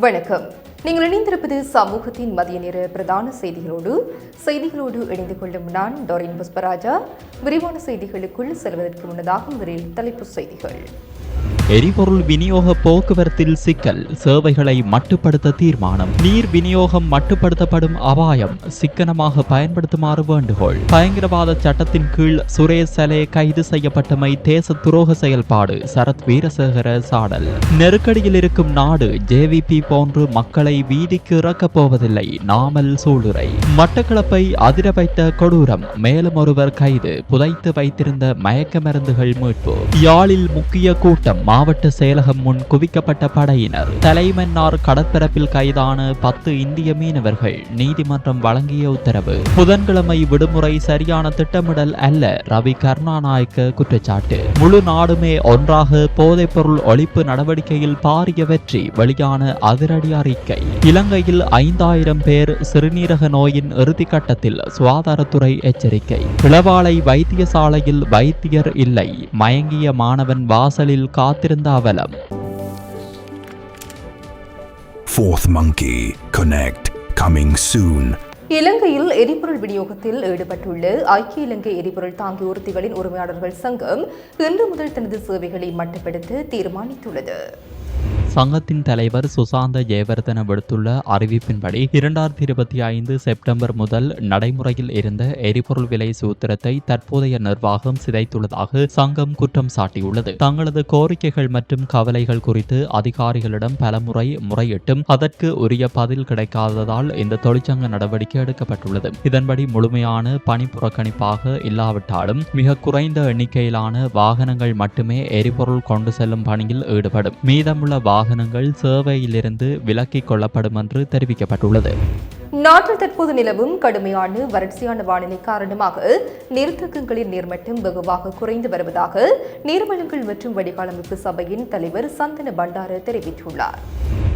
வணக்கம். நீங்கள் இணைந்திருப்பது சமூகத்தின் மதிய நேர பிரதான செய்திகளோடு இணைந்து கொள்ளும் நான் டோரின் புஷ்பராஜா. விரிவான செய்திகளுக்குள் செல்வதற்கு முன்னதாக முதலில் தலைப்புச் செய்திகள். எரிபொருள் விநியோக போக்குவரத்தில் சிக்கல், சேவைகளை மட்டுப்படுத்த தீர்மானம். நீர் விநியோகம் மட்டுப்படுத்தப்படும் அபாயம், சிக்கனமாக பயன்படுத்துமாறு வேண்டுகோள். பயங்கரவாத சட்டத்தின் கீழ் சுரேஷ் சலே கைது செய்யப்பட்டமை தேச துரோக செயல்பாடு, சரத் வீரசேகர சாடல். நெருக்கடியில் இருக்கும் நாடு, ஜேவிபி போன்று மக்களை வீதிக்கு இறக்கப் போவதில்லை, நாமல் சூளுரை. மட்டக்களப்பை அதிர வைத்த கொடூரம், மேலும் ஒருவர் கைது, புதைத்து வைத்திருந்த மயக்க மருந்துகள் மீட்பு. யாழில் முக்கிய கூட்டம், மாவட்ட செயலகம் முன் குவிக்கப்பட்ட படையினர். தலைமன்னார் கடற்பரப்பில் கைதான 10 இந்திய மீனவர்கள், நீதிமன்றம் வழங்கிய உத்தரவு. புதன்கிழமை விடுமுறை சரியான திட்டமிடல் அல்ல, ரவி கருணாநாயக்க குற்றச்சாட்டு. முழு நாடுமே ஒன்றாக போதைப்பொருள் ஒழிப்பு நடவடிக்கையில் பாரிய வெற்றி, வெளியான அதிரடி அறிக்கை. இலங்கையில் 5000 பேர் சிறுநீரக நோயின் இறுதி கட்டத்தில், சுகாதாரத்துறை எச்சரிக்கை. இளவாலை வைத்தியசாலையில் வைத்தியர் இல்லை, மயங்கிய மாணவன் வாசலில் காத்திருந்த அவலம். Fourth Monkey Connect coming soon. இலங்கையில் எரிபொருள் விநியோகத்தில் ஈடுபட்டுள்ள ஐக்கிய இலங்கை எரிபொருள் தாங்கி ஊர்திகளின் உரிமையாளர்கள் சங்கம் இன்று முதல் தனது சேவைகளை மட்டுப்படுத்த தீர்மானித்துள்ளது. சங்கத்தின் தலைவர் சுசாந்த ஜெயவர்தன விடுத்துள்ள அறிவிப்பின்படி 2025 செப்டம்பர் முதல் நடைமுறையில் இருந்த எரிபொருள் விலை சூத்திரத்தை தற்போதைய நிர்வாகம் சிதைத்துள்ளதாக சங்கம் குற்றம் சாட்டியுள்ளது. தங்களது கோரிக்கைகள் மற்றும் கவலைகள் குறித்து அதிகாரிகளிடம் பலமுறை முறையிட்டும் அதற்கு உரிய பதில் கிடைக்காததால் இந்த தொழிற்சங்க நடவடிக்கை எடுக்கப்பட்டுள்ளது. இதன்படி முழுமையான பணி புறக்கணிப்பாக இல்லாவிட்டாலும் மிக குறைந்த எண்ணிக்கையிலான வாகனங்கள் மட்டுமே எரிபொருள் கொண்டு செல்லும் பணியில் ஈடுபடும். மீதமுள்ள வாகனங்கள் சேவையிலிருந்து விலக்கிக் கொள்ளப்படும் என்று தெரிவிக்கப்பட்டுள்ளது. நாட்டில் தற்போது நிலவும் கடுமையான வறட்சியான வானிலை காரணமாக நீர்த்தேக்கங்களின் நீர்மட்டம் வெகுவாக குறைந்து வருவதாக நீர்வளங்கள் மற்றும் வடிகாலமைப்பு சபையின் தலைவர் சந்தன பண்டார தெரிவித்துள்ளார்.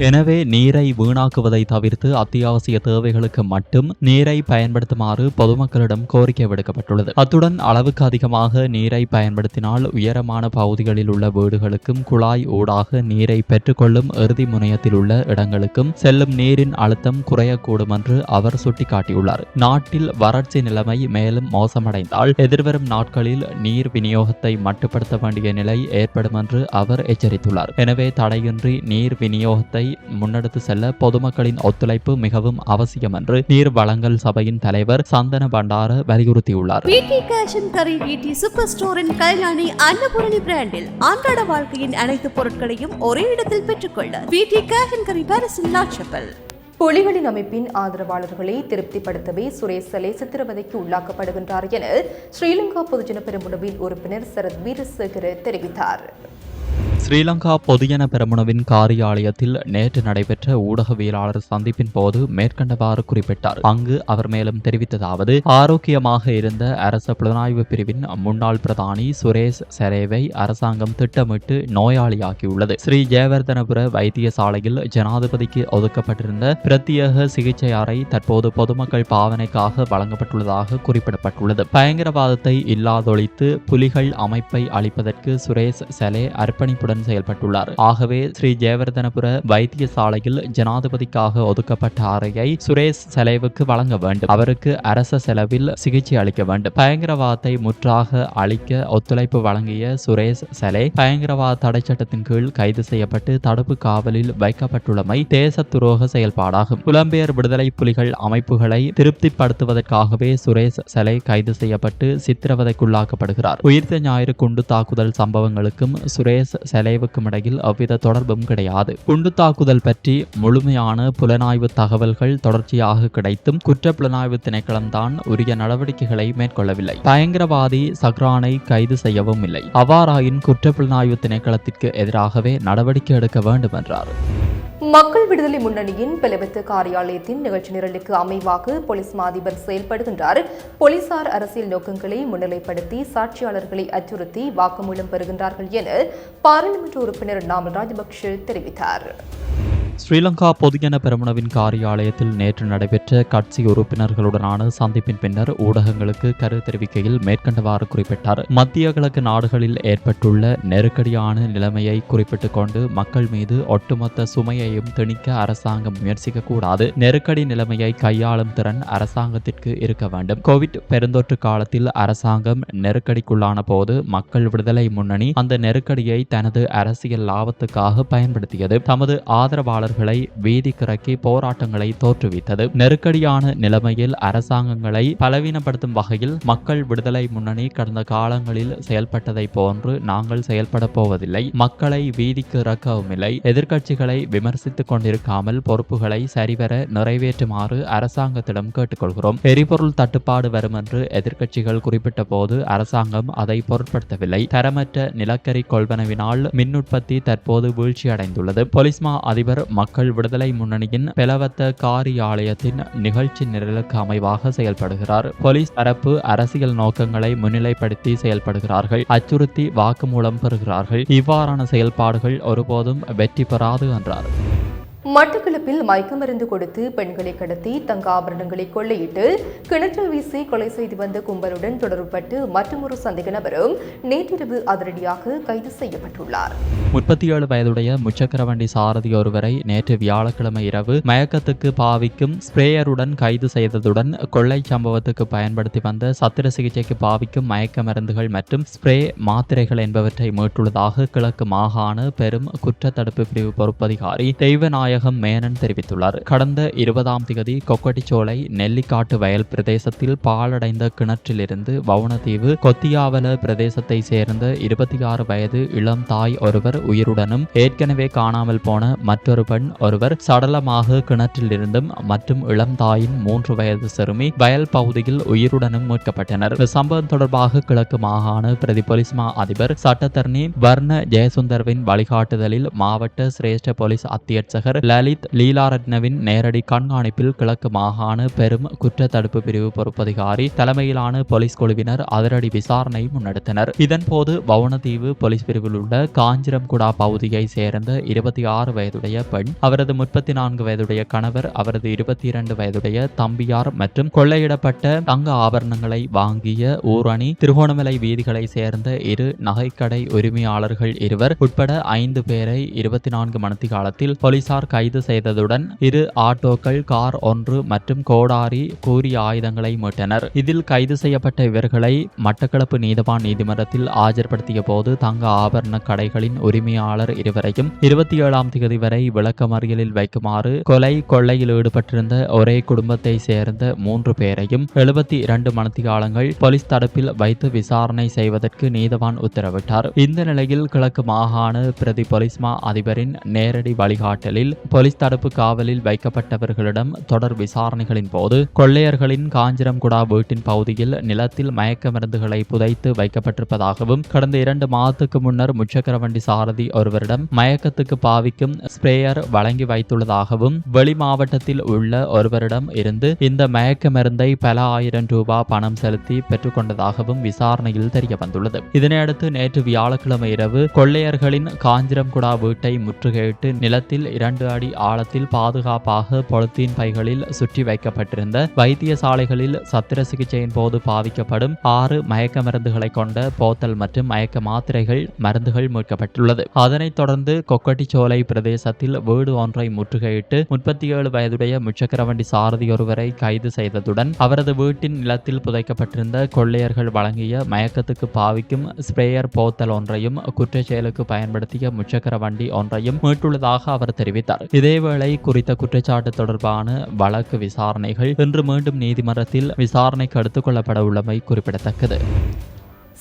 எனவே நீரை வீணாக்குவதை தவிர்த்து அத்தியாவசிய தேவைகளுக்கு மட்டும் நீரை பயன்படுத்துமாறு பொதுமக்களிடம் கோரிக்கை விடுக்கப்பட்டுள்ளது. அத்துடன் அளவுக்கு அதிகமாக நீரை பயன்படுத்தினால் உயரமான பகுதிகளில் உள்ள வீடுகளுக்கும் குழாய் ஊடாக நீரை பெற்றுக்கொள்ளும் இறுதி முனையத்தில் உள்ள இடங்களுக்கும் செல்லும் நீரின் அழுத்தம் குறையக்கூடும் என்று அவர் சுட்டிக்காட்டியுள்ளார். நாட்டில் வறட்சி நிலைமை மேலும் மோசமடைந்தால் எதிர்வரும் நாட்களில் நீர் விநியோகத்தை மட்டுப்படுத்த வேண்டிய நிலை ஏற்படும் என்று அவர் எச்சரித்துள்ளார். எனவே தடையின்றி நீர் விநியோகத்தை முன்னெடுத்து செல்ல பொதுமக்களின் ஒத்துழைப்பு மிகவும் அவசியம் என்று நீர் வழங்கல் சபையின் தலைவர் சந்தன பண்டார வலியுறுத்தியுள்ளார். சூப்பர் ஸ்டோரின் கல்யாணி அன்னபூரணி பிராண்டில் அன்றாட வாழ்க்கையின் அனைத்து பொருட்களையும் ஒரே இடத்தில் பெற்றுக்கொள்ள பிடி கேஷ் அண்ட் கரி பாரிஸின் லாட்சப்பல். புலிகளின் அமைப்பின் ஆதரவாளர்களை திருப்திப்படுத்தவே சுரேஷ் சலே சித்திரவதைக்கு உள்ளாக்கப்படுகின்றார் என ஸ்ரீலங்கா பொதுஜன பெரமுனவின் உறுப்பினர் சரத் வீரசேகர தெரிவித்தார். ஸ்ரீலங்கா பொதுஜன பெரமுனவின் காரியாலயத்தில் நேற்று நடைபெற்ற ஊடகவியலாளர் சந்திப்பின் போது மேற்கண்டவாறு குறிப்பிட்டார். அங்கு அவர் மேலும் தெரிவித்ததாவது, ஆரோக்கியமாக இருந்த அரச புலனாய்வு பிரிவின் முன்னாள் பிரதானி சுரேஷ் சலேவை அரசாங்கம் திட்டமிட்டு நோயாளியாக்கியுள்ளது. ஸ்ரீ ஜெயவர்தனபுர வைத்தியசாலையில் ஜனாதிபதிக்கு ஒதுக்கப்பட்டிருந்த பிரத்யேக சிகிச்சை அறை தற்போது பொதுமக்கள் பாவனைக்காக வழங்கப்பட்டுள்ளதாக குறிப்பிடப்பட்டுள்ளது. பயங்கரவாதத்தை இல்லாதொழித்து புலிகள் அமைப்பை அளிப்பதற்கு சுரேஷ் சலே அர்ப்பணிப்புடன் செயல்பட்டுள்ளார். ஆகவே ஸ்ரீ ஜெயவர்தனபுர வைத்தியசாலையில் ஜனாதிபதிக்காக ஒதுக்கப்பட்ட அறையை சுரேஷ் சலேவுக்கு வழங்க வேண்டும். அவருக்கு அரச செலவில் சிகிச்சை அளிக்க வேண்டும். பயங்கரவாதத்தை முற்றாக அளிக்க ஒத்துழைப்பு வழங்கிய சுரேஷ் சலே பயங்கரவாத தடை சட்டத்தின் கீழ் கைது செய்யப்பட்டு தடுப்பு காவலில் வைக்கப்பட்டுள்ளமை தேச துரோக செயல்பாடாகும். புலம்பெயர் விடுதலை புலிகள் அமைப்புகளை திருப்திப்படுத்துவதற்காகவே சுரேஷ் சலே கைது செய்யப்பட்டு சித்திரவதைக்குள்ளாக்கப்படுகிறார். உயிர்த்த ஞாயிறு குண்டு தாக்குதல் சம்பவங்களுக்கும் சுரேஷ் சலேவுக்கும் இடையில் எவ்வித தொடர்பும் கிடையாது. குண்டு தாக்குதல் பற்றி முழுமையான புலனாய்வு தகவல்கள் தொடர்ச்சியாக கிடைத்தும் குற்ற புலனாய்வு திணைக்களம்தான் உரிய நடவடிக்கைகளை மேற்கொள்ளவில்லை. பயங்கரவாதி சக்ரானை கைது செய்யவும் இல்லை. அவ்வாறாயின் குற்ற புலனாய்வு திணைக்களத்திற்கு எதிராகவே நடவடிக்கை எடுக்க வேண்டும் என்றார். மக்கள் விடுதலை முன்னணியின் பெலவெத்து காரியாலயத்தின் நிகழ்ச்சி நிரலுக்கு அமைவாக போலீஸ் மாதிபர் செயல்படுகின்றார். போலீசார் அரசியல் நோக்கங்களை முன்னிலைப்படுத்தி சாட்சியாளர்களை அச்சுறுத்தி வாக்குமூலம் பெறுகின்றார்கள் என பாராளுமன்ற உறுப்பினர் நாமல் ராஜபக்ஷ தெரிவித்தார். ஸ்ரீலங்கா பொதுஜன பெரமுனவின் காரியாலயத்தில் நேற்று நடைபெற்ற கட்சி உறுப்பினர்களுடனான சந்திப்பின் பின்னர் ஊடகங்களுக்கு கருத்து தெரிவிக்கையில் மேற்கண்டவாறு குறிப்பிட்டார். மத்திய கிழக்கு நாடுகளில் ஏற்பட்டுள்ள நெருக்கடியான நிலைமையை குறிப்பிட்டுக் கொண்டு மக்கள் மீது ஒட்டுமொத்த சுமையையும் திணிக்க அரசாங்கம் முயற்சிக்க கூடாது. நெருக்கடி நிலைமையை கையாளும் திறன் அரசாங்கத்திற்கு இருக்க வேண்டும். கோவிட் பெருந்தொற்று காலத்தில் அரசாங்கம் நெருக்கடிக்குள்ளான போது மக்கள் விடுதலை முன்னணி அந்த நெருக்கடியை தனது அரசியல் லாபத்துக்காக பயன்படுத்தியது. தமது ஆதரவாளர்களை வீதிக்கிறக்கி போராட்டங்களை தோற்றுவித்தது. நெருக்கடியான நிலைமையில் அரசாங்கங்களை பலவீனப்படுத்தும் வகையில் மக்கள் விடுதலை முன்னணி கடந்த காலங்களில் செயல்பட்டதை போன்று நாங்கள் செயல்பட போவதில்லை. மக்களை வீதிக்கு இறக்கவும் இல்லை. எதிர்க்கட்சிகளை விமர்சித்துக் கொண்டிருக்காமல் பொறுப்புகளை சரிவர நிறைவேற்றுமாறு அரசாங்கத்திடம் கேட்டுக்கொள்கிறோம். எரிபொருள் தட்டுப்பாடு வரும் என்று எதிர்க்கட்சிகள் குறிப்பிட்ட போது அரசாங்கம் அதை பொருட்படுத்தவில்லை. தரமற்ற நிலக்கரி கொள்வனவினால் மின் உற்பத்தி தற்போது வீழ்ச்சியடைந்துள்ளது. பொலிஸ்மா அதிபர் மக்கள் விடுதலை முன்னணியின் பெலவத்த காரியாலயத்தின் நிகழ்ச்சி நிரலுக்கு அமைவாக செயல்படுகிறார். போலீஸ் தரப்பு அரசியல் நோக்கங்களை முன்னிலைப்படுத்தி செயல்படுகிறார்கள். அச்சுறுத்தி வாக்குமூலம் பெறுகிறார்கள். இவ்வாறான செயல்பாடுகள் ஒருபோதும் வெற்றி பெறாது என்றார். மட்டக்களப்பில் மயக்கமருந்து கொடுத்து பெண்களை கடத்தி தங்க ஆபரணங்களை கொள்ளையிட்டு கிணற்றில் வீசி கொலை செய்து வந்த கும்பலுடன் தொடர்புபட்டு மற்றொரு சந்தேக நபரும் நேற்றிரவு அதிரடியாக கைது செய்யப்பட்டுள்ளார். 37 வயதுடைய முச்சக்கர வண்டி சாரதி ஒருவரை நேற்று வியாழக்கிழமை இரவு மயக்கத்துக்கு பாவிக்கும் ஸ்பிரேயருடன் கைது செய்ததுடன் கொள்ளை சம்பவத்துக்கு பயன்படுத்தி வந்த சத்திர சிகிச்சைக்கு பாவிக்கும் மயக்க மருந்துகள் மற்றும் ஸ்பிரே மாத்திரைகள் என்பவற்றை மீட்டுள்ளதாக கிழக்கு மாகாண பெரும் குற்றத்தடுப்பு பிரிவு பொறுப்பதிகாரி தெய்வநாயகம் மேனன் தெரிவித்துள்ளார். கடந்த 20ஆம் தேதி கொக்கட்டிச்சோலை நெல்லிக்காட்டு வயல் பிரதேசத்தில் பாழடைந்த கிணற்றிலிருந்து வவுணதீவு கொத்தியாவல பிரதேசத்தை சேர்ந்த 26 வயது இளம் தாய் ஒருவர் உயிருடனும் ஏற்கனவே காணாமல் போன மற்றொரு பெண் ஒருவர் சடலமாக கிணற்றில் இருந்தும் மற்றும் இளம் தாயின் 3 வயது சிறுமி வயல் பகுதியில் உயிருடனும் மீட்கப்பட்டனர். சம்பவம் தொடர்பாக கிழக்கு மாகாண பிரதி போலீஸ் மா அதிபர் சட்டத்தரணி வர்ண ஜெயசுந்தர்வின் வழிகாட்டுதலில் மாவட்ட சிரேஷ்ட போலீஸ் அத்தியட்சகர் லலித் லீலாரத்னவின் நேரடி கண்காணிப்பில் கிழக்கு மாகாண பெரும் குற்றத்தடுப்பு பிரிவு பொறுப்பதிகாரி தலைமையிலான போலீஸ் குழுவினர் அதிரடி விசாரணை முன்னெடுத்தனர். இதன்போது வவுணதீவு போலீஸ் பிரிவில் உள்ள காஞ்சிரம்குடா பகுதியை சேர்ந்த 26 வயதுடைய பெண், அவரது 34 வயதுடைய கணவர், அவரது 22 வயதுடைய தம்பியார் மற்றும் கொள்ளையிடப்பட்ட தங்க ஆபரணங்களை வாங்கிய ஊரணி திருகோணமலை வீதிகளை சேர்ந்த 2 நகைக்கடை உரிமையாளர்கள் 2 உட்பட 5 பேரை 24 மணித்தியாலத்தில் போலீசார் கைது செய்ததுடன் 2 ஆட்டோக்கள், கார் 1 மற்றும் கோடாரி கூறிய ஆயுதங்களை மீட்டனர். இதில் கைது செய்யப்பட்ட இவர்களை மட்டக்களப்பு நீதவான் நீதிமன்றத்தில் ஆஜர்படுத்திய போது தங்க ஆபரண கடைகளின் உரிமையாளர் 2வரையும் 27ஆம் தேதி வரை விளக்கமறியலில் வைக்குமாறு கொள்ளையில் ஈடுபட்டிருந்த ஒரே குடும்பத்தை சேர்ந்த 3 பேரையும் 72 மணித்தியாலங்கள் போலீஸ் தடுப்பில் வைத்து விசாரணை செய்வதற்கு நீதவான் உத்தரவிட்டார். இந்த நிலையில் கிழக்கு மாகாண பிரதி போலீஸ் மா அதிபரின் நேரடி வழிகாட்டலில் போலீஸ் தடுப்பு காவலில் வைக்கப்பட்டவர்களிடம் தொடர் விசாரணைகளின் போது கொள்ளையர்களின் காஞ்சிரம்குடா வீட்டின் பகுதியில் நிலத்தில் மயக்க மருந்துகளை புதைத்து வைக்கப்பட்டிருப்பதாகவும் கடந்த 2 மாதத்துக்கு முன்னர் முச்சக்கர வண்டி சாரதி ஒருவரிடம் மயக்கத்துக்கு பாவிக்கும் ஸ்பிரேயர் வழங்கி வைத்துள்ளதாகவும் வெளி மாவட்டத்தில் உள்ள ஒருவரிடம் இருந்து இந்த மயக்க மருந்தை பல ஆயிரம் ரூபாய் பணம் செலுத்தி பெற்றுக்கொண்டதாகவும் விசாரணையில் தெரிய வந்துள்ளது. இதனையடுத்து நேற்று வியாழக்கிழமை இரவு கொள்ளையர்களின் காஞ்சிரம்குடா வீட்டை முற்றுகையிட்டு நிலத்தில் 2 அடி ஆழத்தில் பாதுகாப்பாக பொலித்தீன் பைகளில் சுற்றி வைக்கப்பட்டிருந்த வைத்தியசாலைகளில் சத்திர சிகிச்சையின் போது பாவிக்கப்படும் 6 மயக்க மருந்துகளை கொண்ட போத்தல் மற்றும் மயக்க மாத்திரைகள் மருந்துகள் மீட்கப்பட்டுள்ளது. அதனைத் தொடர்ந்து கொக்கட்டிச்சோலை பிரதேசத்தில் வீடு ஒன்றை முற்றுகையிட்டு 37 வயதுடைய முச்சக்கர வண்டி சாரதி ஒருவரை கைது செய்ததுடன் அவரது வீட்டின் நிலத்தில் புதைக்கப்பட்டிருந்த கொள்ளையர்கள் வழங்கிய மயக்கத்துக்கு பாவிக்கும் ஸ்பிரேயர் போத்தல் ஒன்றையும் குற்றச்செயலுக்கு பயன்படுத்திய முச்சக்கர வண்டி ஒன்றையும் மீட்டுள்ளதாக அவர் தெரிவித்தார். இதேவேளை குறித்த குற்றச்சாட்டு தொடர்பான வழக்கு விசாரணைகள் இன்று மீண்டும் நீதிமன்றத்தில் விசாரணைக்கு எடுத்துக் கொள்ளப்பட உள்ளமை குறிப்பிடத்தக்கது.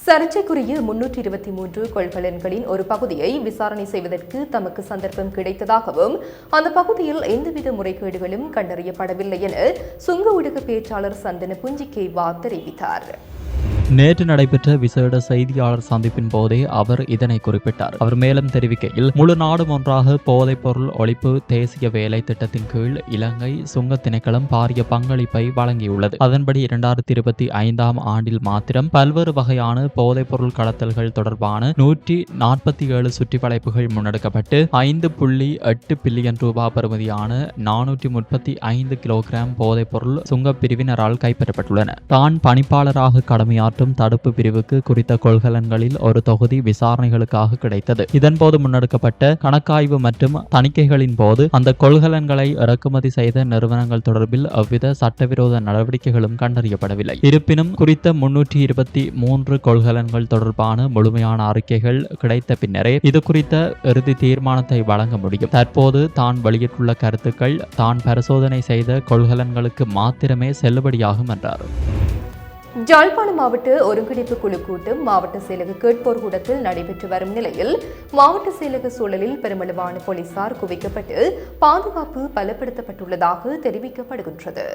சர்ச்சைக்குரிய 323 கொள்கலன்களின் ஒரு பகுதியை விசாரணை செய்வதற்கு தமக்கு சந்தர்ப்பம் கிடைத்ததாகவும் அந்த பகுதியில் எந்தவித முறைகேடுகளும் கண்டறியப்படவில்லை என சுங்க ஊடக பேச்சாளர் சந்தன புஞ்சிகேவா தெரிவித்தார். நேற்று நடைபெற்ற விசேட செய்தியாளர் சந்திப்பின் போதே அவர் இதனை குறிப்பிட்டார். அவர் மேலும் தெரிவிக்கையில், முழு நாடும் ஒன்றாக போதைப் பொருள் ஒழிப்பு தேசிய வேலை திட்டத்தின் கீழ் இலங்கை சுங்க திணைக்களம் பாரிய பங்களிப்பை வழங்கியுள்ளது. அதன்படி 2025 ஆண்டில் மாத்திரம் பல்வேறு வகையான போதைப் பொருள் கடத்தல்கள் தொடர்பான 147 சுற்றி வளைப்புகள் முன்னெடுக்கப்பட்டு 5.8 பில்லியன் ரூபாய் பெறுமதியான 435 கிலோகிராம் போதைப் பொருள் சுங்க பிரிவினரால் கைப்பற்றப்பட்டுள்ளன. தான் பணிப்பாளராக கடமையாற்றும் தடுப்பு பிரிவுக்கு குறித்த கொள்கலன்களில் ஒரு தொகுதி விசாரணைகளுக்காக கிடைத்தது. இதன்போது முன்னெடுக்கப்பட்ட கணக்காய்வு மற்றும் தணிக்கைகளின் போது அந்த கொள்கலன்களை இறக்குமதி செய்த நிறுவனங்கள் தொடர்பில் எவ்வித சட்டவிரோத நடவடிக்கைகளும் கண்டறியப்படவில்லை. இருப்பினும் குறித்த 323 கொள்கலன்கள் தொடர்பான முழுமையான அறிக்கைகள் கிடைத்த பின்னரே இது குறித்த இறுதி தீர்மானத்தை வழங்க முடியும். தற்போது தான் வெளியிட்டுள்ள கருத்துக்கள் தான் பரிசோதனை செய்த கொள்கலன்களுக்கு மாத்திரமே செல்லுபடியாகும் என்றார். யாழ்ப்பாணம் மாவட்ட ஒருங்கிணைப்பு குழு கூட்டம் மாவட்ட செயலக கேட்போர் கூடத்தில் நடைபெற்று வரும் நிலையில் மாவட்ட செயலக சூழலில் பெருமளவான போலீசார் குவிக்கப்பட்டு பாதுகாப்பு பலப்படுத்தப்பட்டுள்ளதாக தெரிவிக்கப்படுகின்றது.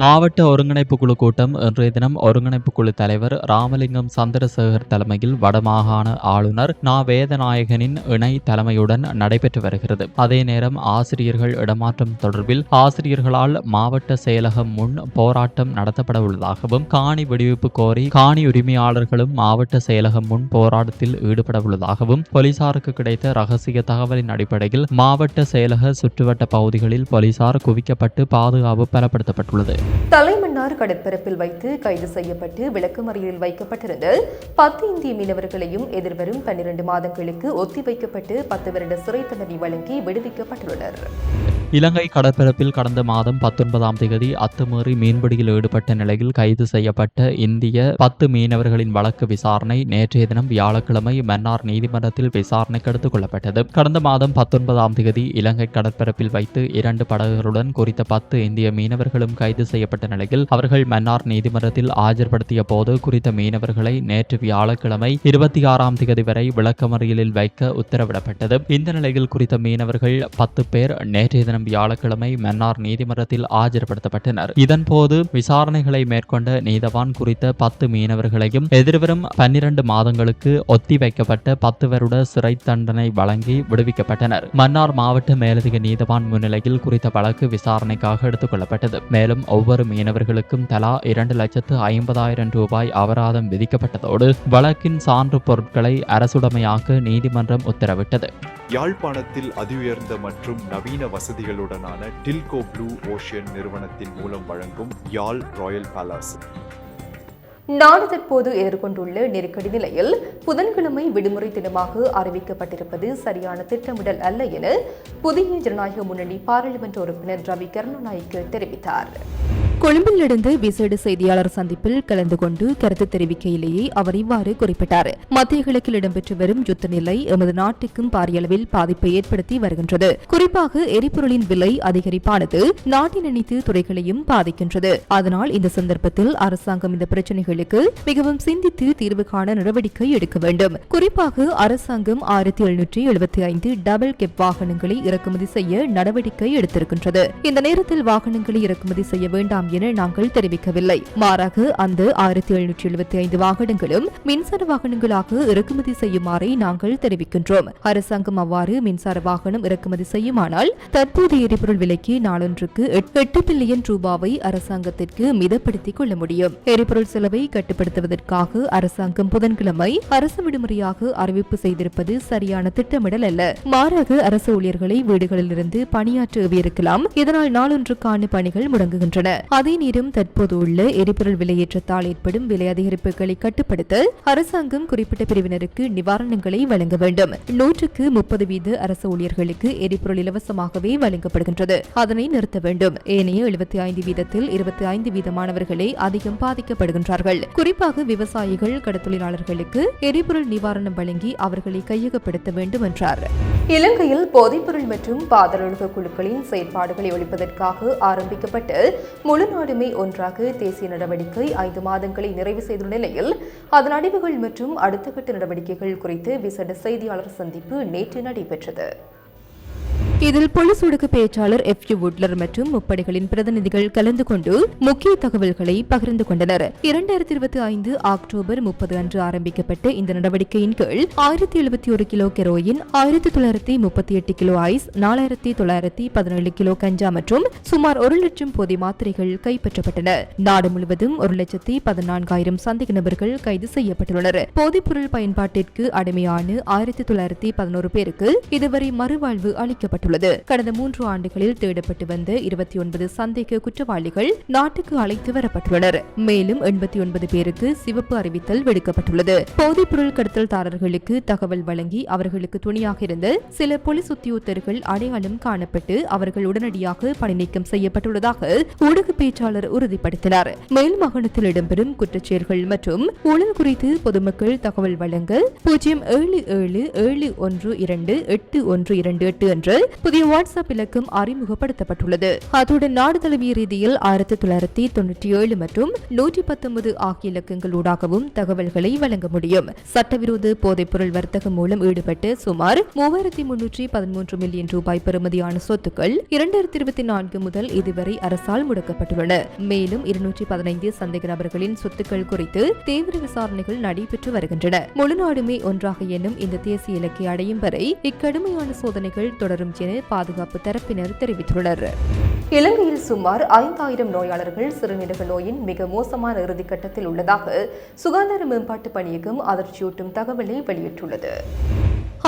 மாவட்ட ஒருங்கிணைப்பு குழு கூட்டம் இன்றைய தினம் ஒருங்கிணைப்பு குழு தலைவர் ராமலிங்கம் சந்திரசேகர் தலைமையில் வடமாகாண ஆளுநர் நா. வேதநாயகனின் இணை தலைமையுடன் நடைபெற்று வருகிறது. அதே நேரம் ஆசிரியர்கள் இடமாற்றம் தொடர்பில் ஆசிரியர்களால் மாவட்ட செயலகம் முன் போராட்டம் நடத்தப்பட உள்ளதாகவும், காணி விடுவிப்பு கோரி காணி உரிமையாளர்களும் மாவட்ட செயலகம் முன் போராட்டத்தில் ஈடுபட உள்ளதாகவும் போலீசாருக்கு கிடைத்த ரகசிய தகவலின் அடிப்படையில் மாவட்ட செயலக சுற்றுவட்ட பகுதிகளில் போலீசார் குவிக்கப்பட்டு பாதுகாப்பு பலப்படுத்தப்பட்டுள்ளது. தலைமன்னார் கடற்பரப்பில் வைத்து கைது செய்யப்பட்டு விளக்கமறியலில் வைக்கப்பட்டிருந்த 10 இந்திய மீனவர்களையும் எதிர்வரும் 12 மாதங்களுக்கு ஒத்திவைக்கப்பட்டு 10 வருட சிறை தண்டனை வழங்கி விடுவிக்கப்பட்டுள்ளனர். இலங்கை கடற்பரப்பில் கடந்த மாதம் 19ஆம் தேதி அத்துமீறி மீன்பிடியில் ஈடுபட்ட நிலையில் கைது செய்யப்பட்ட இந்திய 10 மீனவர்களின் வழக்கு விசாரணை நேற்றைய தினம் வியாழக்கிழமை மன்னார் நீதிமன்றத்தில் விசாரணைக்கு எடுத்துக் கொள்ளப்பட்டது. கடந்த மாதம் 19ஆம் தேதி இலங்கை கடற்பரப்பில் வைத்து 2 படகுகளுடன் குறித்த 10 இந்திய மீனவர்களும் கைது செய்யப்பட்ட நிலையில் அவர்கள் மன்னார் நீதிமன்றத்தில் ஆஜர்படுத்திய போது குறித்த மீனவர்களை நேற்று வியாழக்கிழமை 26ஆம் தேதி வரை விளக்கமறியலில் வைக்க உத்தரவிடப்பட்டது. இந்த நிலையில் குறித்த மீனவர்கள் 10 பேர் நேற்றைய தினம் வியாழக்கிழமை மன்னார் நீதிமன்றத்தில் ஆஜர்படுத்தப்பட்டனர். இதன்போது விசாரணைகளை மேற்கொண்ட நீதவான் குறித்த 10 மீனவர்களையும் எதிர்வரும் 12 மாதங்களுக்கு ஒத்திவைக்கப்பட்ட 10 வருட சிறை தண்டனை வழங்கி விடுவிக்கப்பட்டனர். மன்னார் மாவட்ட மேலதிக நீதவான் முன்னிலையில் குறித்த வழக்கு விசாரணைக்காக எடுத்துக் கொள்ளப்பட்டது. மேலும் ஒவ்வொரு மீனவர்களுக்கும் தலா 2,50,000 ரூபாய் அபராதம் விதிக்கப்பட்டதோடு வழக்கின் சான்று பொருட்களை அரசுடைமையாக்க நீதிமன்றம் உத்தரவிட்டது. யாழ்ப்பாணத்தில் அதிஉயர்ந்த மற்றும் நவீன வசதிகளுடனான டில்கோ ப்ளூ ஓஷன் நிறுவனத்தின் மூலம் வழங்கும் யாழ் ராயல் பேலஸ். நாடு தற்போது எதிர்கொண்டுள்ள நெருக்கடி நிலையில் புதன்கிழமை விடுமுறை தினமாக அறிவிக்கப்பட்டிருப்பது சரியான திட்டமிடல் அல்ல என புதிய ஜனநாயக முன்னணி பாராளுமன்ற உறுப்பினர் ரவி கருணாநாயக்க தெரிவித்தார். கொழும்பில் நடந்த விசேட செய்தியாளர் சந்திப்பில் கலந்து கொண்டு கருத்து தெரிவிக்கையிலேயே அவர் இவ்வாறு குறிப்பிட்டார். மத்திய கிழக்கில் இடம்பெற்று வரும் யுத்த நிலை எமது நாட்டுக்கும் பாரிய அளவில் பாதிப்பை ஏற்படுத்தி வருகின்றது. குறிப்பாக எரிபொருளின் விலை அதிகரிப்பானது நாட்டின் அனைத்து துறைகளையும் பாதிக்கின்றது. அதனால் இந்த சந்தர்ப்பத்தில் அரசாங்கம் இந்த பிரச்சினைகளுக்கு மிகவும் சிந்தித்து தீர்வு காண நடவடிக்கை எடுக்க வேண்டும். குறிப்பாக அரசாங்கம் 1775 டபுள் கெப் வாகனங்களை இறக்குமதி செய்ய நடவடிக்கை எடுத்திருக்கின்றது. இந்த நேரத்தில் வாகனங்களை இறக்குமதி செய்ய வேண்டாம் என நாங்கள் தெரிவிக்கவில்லை. மாறாக அந்த 1775 வாகனங்களும் மின்சார வாகனங்களாக இறக்குமதி செய்யுமாறை நாங்கள் தெரிவிக்கின்றோம். அரசாங்கம் அவ்வாறு மின்சார வாகனம் இறக்குமதி செய்யுமானால் தற்போதைய எரிபொருள் விலைக்கு நாளொன்றுக்கு 8 பில்லியன் ரூபாவை அரசாங்கத்திற்கு மிதப்படுத்திக் கொள்ள முடியும். எரிபொருள் செலவை கட்டுப்படுத்துவதற்காக அரசாங்கம் புதன்கிழமை அரசு விடுமுறையாக அறிவிப்பு செய்திருப்பது சரியான திட்டமிடல் அல்ல. மாறாக அரசு ஊழியர்களை வீடுகளிலிருந்து பணியாற்ற இருக்கலாம். இதனால் நாளொன்றுக்கான பணிகள் முடங்குகின்றன. அதே நேரம் தற்போது உள்ள எரிபொருள் விலையேற்றத்தால் ஏற்படும் விலை அதிகரிப்புகளை கட்டுப்படுத்த அரசாங்கம் குறிப்பிட்ட பிரிவினருக்கு நிவாரணங்களை வழங்க வேண்டும். 130% அரசு ஊழியர்களுக்கு எரிபொருள் இலவசமாகவே வழங்கப்படுகின்றது. அதனை நிறுத்த வேண்டும். ஏனைய 75% 25% மாணவர்களே அதிகம் பாதிக்கப்படுகின்றார்கள். குறிப்பாக விவசாயிகள், கடற்தொழிலாளர்களுக்கு எரிபொருள் நிவாரணம் வழங்கி அவர்களை கையகப்படுத்த வேண்டும் என்றார். இலங்கையில் போதைப்பொருள் மற்றும் பாதாள குழுக்களின் செயற்பாடுகளை ஒழிப்பதற்காக ஆரம்பிக்கப்பட்டு முழு நாடுமே ஒன்றாக தேசிய நடவடிக்கை 5 மாதங்களை நிறைவு செய்துள்ள நிலையில் அதன் அடைவுகள் மற்றும் அடுத்த கட்ட நடவடிக்கைகள் குறித்து விசேட செய்தியாளர் சந்திப்பு நேற்று நடைபெற்றது. இதில் போலீஸ் ஊடக பேச்சாளர் FU வுட்லர் மற்றும் முப்படைகளின் பிரதிநிதிகள் கலந்து கொண்டு முக்கிய தகவல்களை பகிர்ந்து கொண்டனர். 2025 அக்டோபர் 30 அன்று ஆரம்பிக்கப்பட்ட இந்த நடவடிக்கையின் கீழ் 1071 kilo heroin, 1938 kilo ice, 4917 kilo கஞ்சா மற்றும் சுமார் 1 லட்சம் போதை மாத்திரைகள் கைப்பற்றப்பட்டன. நாடு முழுவதும் 1,14,000 சந்தேக நபர்கள் கைது செய்யப்பட்டுள்ளனர். போதைப்பொருள் பயன்பாட்டிற்கு அடிமையான 1911 பேருக்கு இதுவரை மறுவாழ்வு அளிக்கப்பட்டுள்ளது. கடந்த 3 ஆண்டுகளில் தேடப்பட்டு வந்த 29 சந்தேக குற்றவாளிகள் நாட்டுக்கு அழைத்து வரப்பட்டுள்ளனர். மேலும் 89 பேருக்கு சிவப்பு அறிவித்தல் விடுக்கப்பட்டுள்ளது. போதைப்பொருள் கடத்தல்தாரர்களுக்கு தகவல் வழங்கி அவர்களுக்கு துணையாக இருந்த சில போலீஸ் உத்தியோகத்தர்கள் அடையாளம் காணப்பட்டு அவர்கள் உடனடியாக பணிநீக்கம் செய்யப்பட்டுள்ளதாக ஊடக பேச்சாளர் உறுதிப்படுத்தினார். மேல் மாகாணத்தில் இடம்பெறும் குற்றச்செயல்கள் மற்றும் ஊழல் குறித்து பொதுமக்கள் தகவல் வழங்க 07771281228 என்ற புதிய வாட்ஸ்அப் இலக்கம் அறிமுகப்படுத்தப்பட்டுள்ளது. அத்துடன் நாடு தழுவிய ரீதியில் 1997 மற்றும் 119 ஆகிய இலக்கங்களூடாகவும் தகவல்களை வழங்க முடியும். சட்டவிரோத போதைப்பொருள் வர்த்தகம் மூலம் ஈடுபட்டு சுமார் 3313 மில்லியன் ரூபாய் பெறுமதியான சொத்துக்கள் 2024 முதல் இதுவரை அரசால் முடக்கப்பட்டுள்ளன. மேலும் 215 சந்தேக நபர்களின் சொத்துக்கள் குறித்து தீவிர விசாரணைகள் நடைபெற்று வருகின்றன. முழு நாடுமே ஒன்றாக எனும் இந்த தேசிய இலக்கை அடையும் வரை இக்கடுமையான சோதனைகள் தொடரும் என பாதுகாப்பு தரப்பினர் தெரிவித்துள்ளனர். இலங்கையில் சுமார் 5000 நோயாளர்கள் சிறுநீரக நோயின் மிக மோசமான இறுதிக்கட்டத்தில் உள்ளதாக சுகாதார மேம்பாட்டு பணியகம் அதிர்ச்சியூட்டும் தகவலை வெளியிட்டுள்ளது.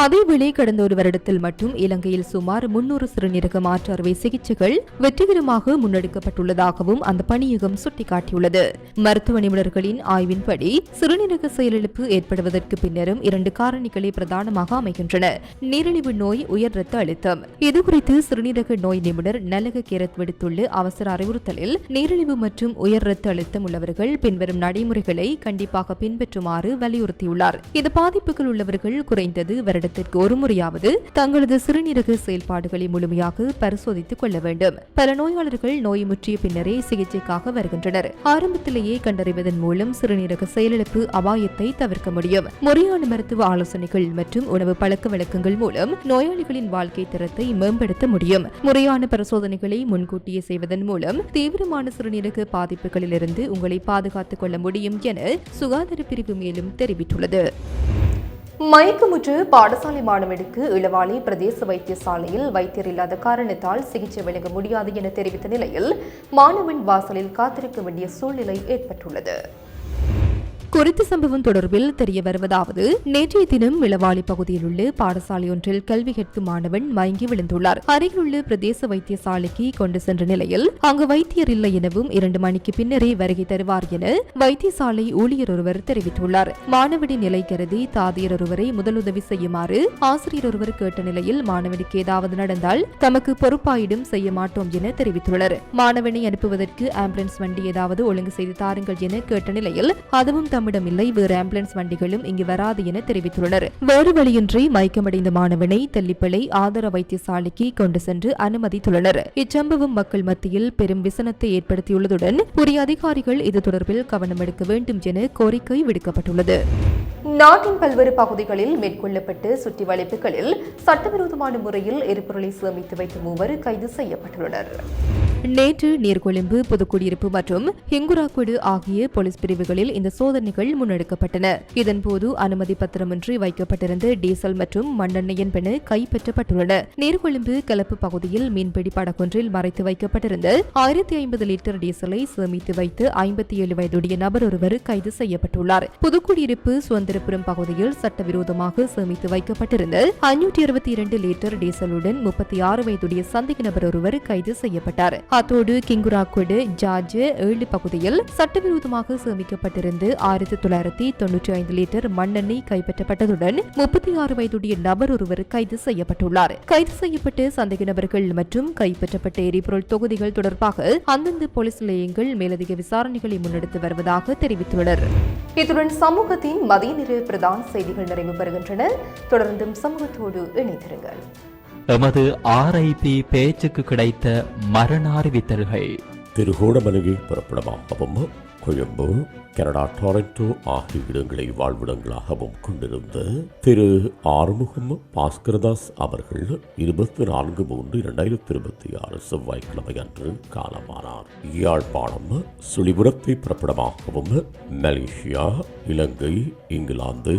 அதேவேளை கடந்த ஒரு வருடத்தில் மட்டும் இலங்கையில் சுமார் 300 சிறுநீரக மாற்று அறுவை சிகிச்சைகள் வெற்றிகரமாக முன்னெடுக்கப்பட்டுள்ளதாகவும் அந்த பணியகம் சுட்டிக்காட்டியுள்ளது. மருத்துவ நிபுணர்களின் ஆய்வின்படி சிறுநீரக செயலிழப்பு ஏற்படுவதற்கு பின்னரும் 2 காரணிகளே பிரதானமாக அமைகின்றன. நீரிழிவு நோய், உயர் இரத்த அழுத்தம். இதுகுறித்து சிறுநீரக நோய் நிபுணர் நலக கேரத் விடுத்துள்ள அவசர அறிவுறுத்தலில் நீரிழிவு மற்றும் உயர் இரத்த அழுத்தம் உள்ளவர்கள் பின்வரும் நடைமுறைகளை கண்டிப்பாக பின்பற்றுமாறு வலியுறுத்தியுள்ளார். இந்த பாதிப்புகள் உள்ளவர்கள் குறைந்தது வருடத்திற்கு ஒரு முறையாவது தங்களது சிறுநீரக செயல்பாடுகளை முழுமையாக பரிசோதித்துக் கொள்ள வேண்டும். பல நோயாளர்கள் நோய் முற்றிய பின்னரே சிகிச்சைக்காக வருகின்றனர். ஆரம்பத்திலேயே கண்டறிவதன் மூலம் சிறுநீரக செயலிழப்பு அபாயத்தை தவிர்க்க முடியும். முறையான மருத்துவ ஆலோசனைகள் மற்றும் உணவு பழக்க வழக்கங்கள் மூலம் நோயாளிகளின் வாழ்க்கை தரத்தை மேம்படுத்த முடியும். முறையான பரிசோதனைகளை முன்கூட்டியே செய்வதன் மூலம் தீவிரமான சிறுநீரக பாதிப்புகளிலிருந்து உங்களை பாதுகாத்துக் கொள்ள முடியும் என சுகாதார பிரிவு மேலும் தெரிவித்துள்ளது. மயக்கமுற்று பாடசாலை மாணவனுக்கு இளவாலை பிரதேச வைத்தியசாலையில் வைத்தியர் இல்லாத காரணத்தால் சிகிச்சை வழங்க முடியாது என தெரிவித்த நிலையில் மாணவன் வாசலில் காத்திருக்க வேண்டிய சூழ்நிலை ஏற்பட்டுள்ளது. குறித்த சம்பவம் தொடர்பில் தெரிய வருவதாவது, நேற்றைய தினம் இளவாலை பகுதியில் உள்ள பாடசாலை ஒன்றில் கல்வி கற்கும் மாணவன் மயங்கி விழுந்துள்ளார். அருகிலுள்ள பிரதேச வைத்தியசாலைக்கு கொண்டு சென்ற நிலையில் அங்கு வைத்தியர் இல்லை எனவும் 2 மணிக்கு பின்னரே வருகை தருவார் என வைத்தியசாலை ஊழியர் ஒருவர் தெரிவித்துள்ளார். மாணவனின் நிலை கருதி தாதியர் ஒருவரை முதலுதவி செய்யுமாறு ஆசிரியர் ஒருவர் கேட்ட நிலையில் மாணவனுக்கு ஏதாவது நடந்தால் தமக்கு பொறுப்பாயிடும் செய்ய மாட்டோம் என தெரிவித்துள்ளனர். மாணவனை அனுப்புவதற்கு ஆம்புலன்ஸ் வண்டி ஏதாவது ஒழுங்கு செய்து தாருங்கள் என கேட்ட நிலையில் அதுவும் தம்மிடமில்லை, வேறு ஆம்புலன்ஸ் வண்டிகளும் இங்கு வராது என தெரிவித்துள்ளனர். வேறு வழியின்றி மயக்கமடைந்த மாணவனை தெல்லிப்பளை ஆதார வைத்தியசாலைக்கு கொண்டு சென்று அனுமதித்துள்ளனர். இச்சம்பவம் மக்கள் மத்தியில் பெரும் விசனத்தை ஏற்படுத்தியுள்ளதுடன் உரிய அதிகாரிகள் இது தொடர்பில் கவனம் எடுக்க வேண்டும் என கோரிக்கை விடுக்கப்பட்டுள்ளது. நாட்டின் பல்வேறு பகுதிகளில் மேற்கொள்ளப்பட்ட சுற்றி வளைப்புகளில் சட்டவிரோதமான முறையில் எரிபொருளை சேமித்து வைத்த 3 கைது செய்யப்பட்டுள்ளனர். நேற்று நீர்கொழும்பு, புதுக்குடியிருப்பு மற்றும் ஹிங்குராக்குடு ஆகிய போலீஸ் பிரிவுகளில் இந்த சோதனைகள் முன்னெடுக்கப்பட்டன. இதன்போது அனுமதி பத்திரமின்றி வைக்கப்பட்டிருந்த டீசல் மற்றும் மண்ணெண்ணெய் என்பன கைப்பற்றப்பட்டுள்ளன. நீர்கொழும்பு கலப்பு பகுதியில் மீன்பிடி படகொன்றில் மறைத்து வைக்கப்பட்டிருந்த 1050 லிட்டர் டீசலை சேமித்து வைத்து 57 வயதுடைய நபர் ஒருவர் கைது செய்யப்பட்டுள்ளார். புதுக்குடியிருப்பு சுதந்திரபுரம் பகுதியில் சட்டவிரோதமாக சேமித்து வைக்கப்பட்டிருந்த 562 லிட்டர் டீசலுடன் 36 வயதுடைய சந்தேக நபர் ஒருவர் கைது செய்யப்பட்டார். அத்தோடு கிங்குராக்குடு ஜார்ஜ் 7 பகுதியில் சட்டவிரோதமாக சேமிக்கப்பட்டிருந்து 1995 லிட்டர் மண்ணெண்ணெய் கைப்பற்றப்பட்டதுடன் 36 வயதுடைய நபர் ஒருவர் கைது செய்யப்பட்டுள்ளார். கைது செய்யப்பட்ட சந்தேக நபர்கள் மற்றும் கைப்பற்றப்பட்ட எரிபொருள் தொகுதிகள் தொடர்பாக அந்தந்த போலீஸ் நிலையங்கள் மேலதிக விசாரணைகளை முன்னெடுத்து வருவதாக தெரிவித்துள்ளனர். இத்துடன் சமூகத்தின் மதிய நேர பிரதான செய்திகள் நிறைவு பெறுகின்றன. தொடர்ந்தும் சமூகத்தோடு இணைந்திருங்கள். எமது RIP பேச்சுக்கு கிடைத்த மரண அறிவித்தல்கள். திருகோணமலையை புறப்படமாகவும் கொழும்பு, கனடா டொரண்டோ ஆகிய இடங்களை வாழ்விடங்களாகவும் கொண்டிருந்த திரு ஆறுமுகம் பாஸ்கரதாஸ் அவர்கள் 24/3/2026 செவ்வாய்க்கிழமை அன்று காலமானார். யாழ்ப்பாணம் சுழிபுரத்தை பிறப்பிடமாகவும் மலேசியா, இலங்கை, இங்கிலாந்து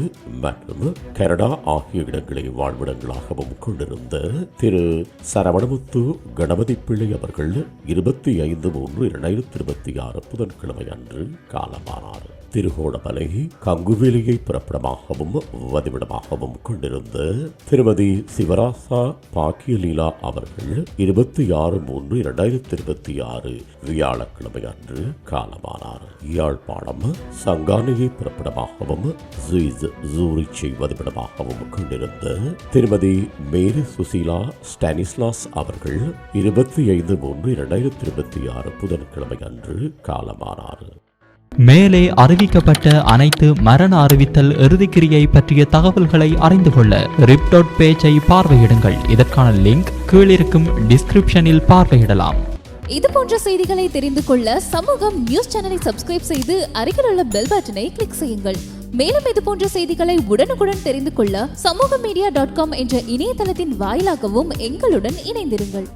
மற்றும் கனடா ஆகிய இடங்களை வாழ்விடங்களாகவும் கொண்டிருந்த திரு சரவணமுத்து கணபதி பிள்ளை அவர்கள் 25/3/2026 புதன்கிழமை அன்று காலமானார். திருகோணமலை கங்குவேலியை பிறப்பிடமாகவும் வதிவிடமாகவும் கொண்டிருந்த திருமதி சிவராசா பாக்கியலீலா அவர்கள் 26/3/2026 வியாழக்கிழமை அன்று காலமானார். யாழ்ப்பாணம் சங்கானையை பிறப்பிடமாகவும் ஜூரிச்சை வதிவிடமாகவும் கொண்டிருந்த திருமதி மேரி சுசீலா ஸ்டானிஸ்லாஸ் அவர்கள் 25/3/2026 புதன்கிழமை அன்று காலமானார். மேலே அறிவிக்கப்பட்ட அனைத்து மரண அறிவித்தல் இறுதிக்கிரியை பற்றிய தகவல்களை அறிந்து கொள்ள ரிப்டாட் பேஜை பார்வையிடுங்கள். இதற்கான லிங்க் கீழிருக்கும் டிஸ்கிரிப்ஷனில் பார்வையிடலாம். இது போன்ற செய்திகளை தெரிந்து கொள்ள சமூகம் நியூஸ் சேனலை சப்ஸ்கிரைப் செய்து அருகில் உள்ள பெல் பட்டனை கிளிக் செய்யுங்கள். மேலும் இது போன்ற செய்திகளை உடனுக்குடன் தெரிந்து கொள்ள சமூகமீடியா.com என்ற இணையதளத்தின் வாயிலாகவும் எங்களுடன் இணைந்திருங்கள்.